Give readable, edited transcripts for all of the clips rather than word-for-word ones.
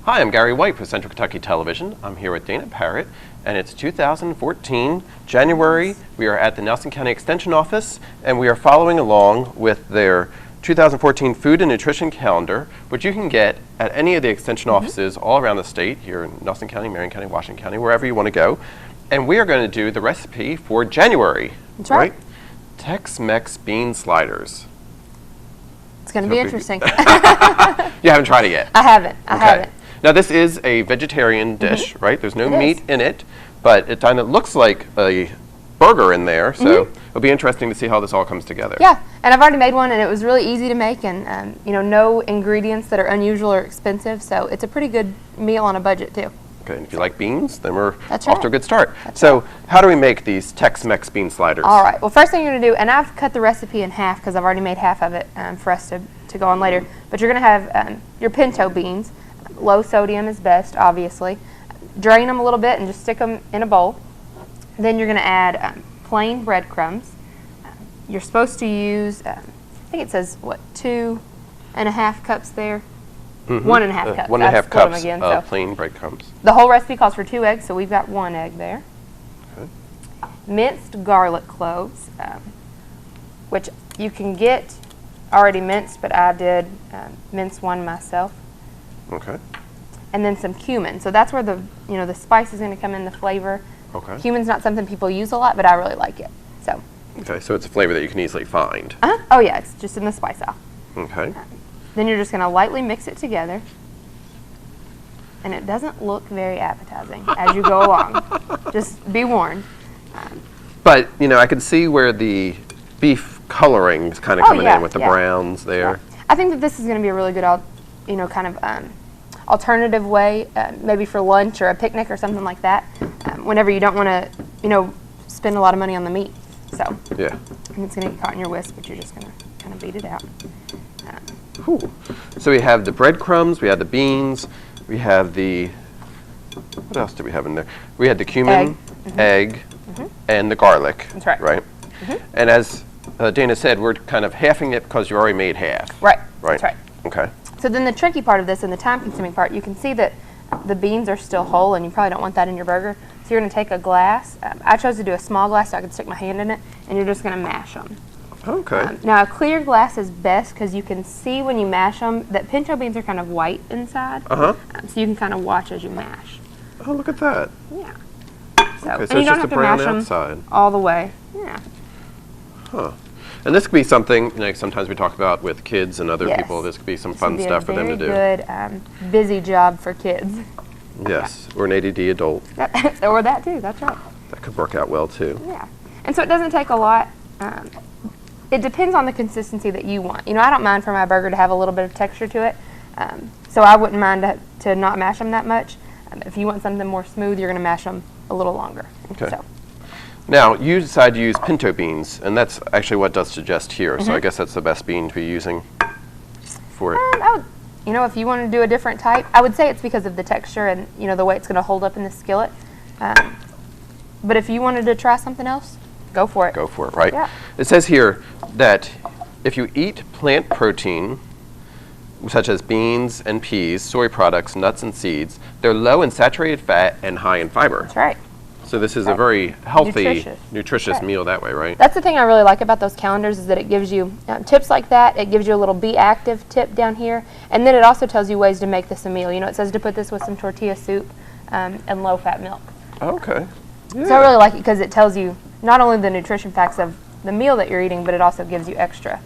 Hi, I'm Gary White for Central Kentucky Television. I'm here with Dana Parrott, and it's 2014, January. We are at the Nelson County Extension Office, and we are following along with their 2014 Food and Nutrition Calendar, which you can get at any of the Extension offices all around the state, here in Nelson County, Marion County, Washington County, wherever you want to go. And we are going to do the recipe for January. That's right. Tex-Mex bean sliders. It's going to be interesting. You haven't tried it yet? I haven't. I haven't. Now this is a vegetarian dish, right? There's no meat in it, but it kind of looks like a burger in there, so it'll be interesting to see how this all comes together. Yeah, and I've already made one, and it was really easy to make, and you know, no ingredients that are unusual or expensive, so it's a pretty good meal on a budget too. Okay, and if you like beans, then we're That's off right. to a good start. That's So right. how do we make these Tex-Mex bean sliders? All right. Well, first thing you're going to do, and I've cut the recipe in half because I've already made half of it for us to go on later. But you're going to have your pinto beans. Low sodium is best, obviously. Drain them a little bit and just stick them in a bowl. Then you're going to add plain breadcrumbs. You're supposed to use, I think it says, what, 2.5 cups there? 1.5 cups. 1.5 cups again, of so plain breadcrumbs. the whole recipe calls for 2 eggs, so we've got 1 egg there. Okay. Minced garlic cloves, which you can get already minced, but I did mince one myself. Okay. And then some cumin. So that's where the the spice is going to come in, the flavor. Okay. Cumin's not something people use a lot, but I really like it. So. Okay, so it's a flavor that you can easily find. Oh yeah, it's just in the spice aisle. Okay. Then you're just going to lightly mix it together. And it doesn't look very appetizing as you go along. Just be warned. But, you know, I can see where the beef coloring is kind of coming in with the browns there. I think that this is going to be a really good, kind of alternative way, maybe for lunch or a picnic or something like that. Whenever you don't want to, spend a lot of money on the meat. So. Yeah. And it's going to get caught in your whisk, but you're just going to kind of beat it out. Cool. So we have the breadcrumbs, we have the beans, we have the, what else do we have in there? We had the cumin, egg, and the garlic. That's right. Right? And as Dana said, we're kind of halving it because you already made half. Right. Right? That's right. Okay. So then the tricky part of this and the time-consuming part, you can see that the beans are still whole, and you probably don't want that in your burger. So you're going to take a glass. I chose to do a small glass so I could stick my hand in it, and you're just going to mash them. Okay. Now, a clear glass is best because you can see when you mash them that pinto beans are kind of white inside. Uh-huh. So you can kind of watch as you mash. Oh, look at that. Yeah. Okay, so and it's you don't just have a to brown mash them outside. all the way. Yeah. Huh. And this could be something, like sometimes we talk about with kids and other Yes. people, this could be some This fun would be stuff for them to do. a very good, busy job for kids. Yes, or an ADD adult. Or that too, that's right. That could work out well too. Yeah. And so it doesn't take a lot. It depends on the consistency that you want. I don't mind for my burger to have a little bit of texture to it. So I wouldn't mind to not mash them that much. If you want something more smooth, you're going to mash them a little longer. Okay. So. Now, you decide to use pinto beans, and that's actually what does suggest here. So I guess that's the best bean to be using for it. If you want to do a different type, I would say it's because of the texture and, the way it's going to hold up in the skillet. But if you wanted to try something else, go for it. Go for it, right? Yeah. It says here that if you eat plant protein, such as beans and peas, soy products, nuts and seeds, they're low in saturated fat and high in fiber. That's right. So this is a very healthy, nutritious Right. meal that way, right? That's the thing I really like about those calendars is that it gives you tips like that. It gives you a little be active tip down here. And then it also tells you ways to make this a meal. It says to put this with some tortilla soup and low-fat milk. Okay. Yeah. So I really like it because it tells you not only the nutrition facts of the meal that you're eating, but it also gives you extra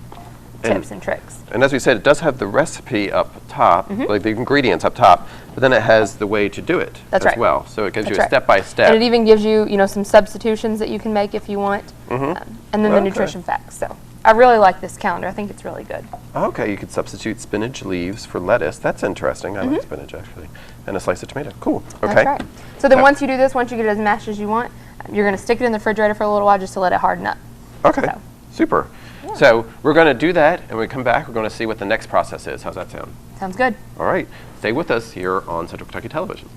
tips and tricks. And as we said, it does have the recipe up top, like the ingredients up top, but then it has the way to do it That's as right. well. So it gives That's you a right. step-by-step. And it even gives you, some substitutions that you can make if you want, and then the Okay. nutrition facts. So I really like this calendar. I think it's really good. Okay, you could substitute spinach leaves for lettuce. That's interesting. I like spinach, actually. And a slice of tomato. Cool. Okay. That's right. So then once you do this, once you get it as mashed as you want, you're going to stick it in the refrigerator for a little while just to let it harden up. Okay. So. Super. So we're going to do that, and when we come back, we're going to see what the next process is. How's that sound? Sounds good. All right. Stay with us here on Central Kentucky Television.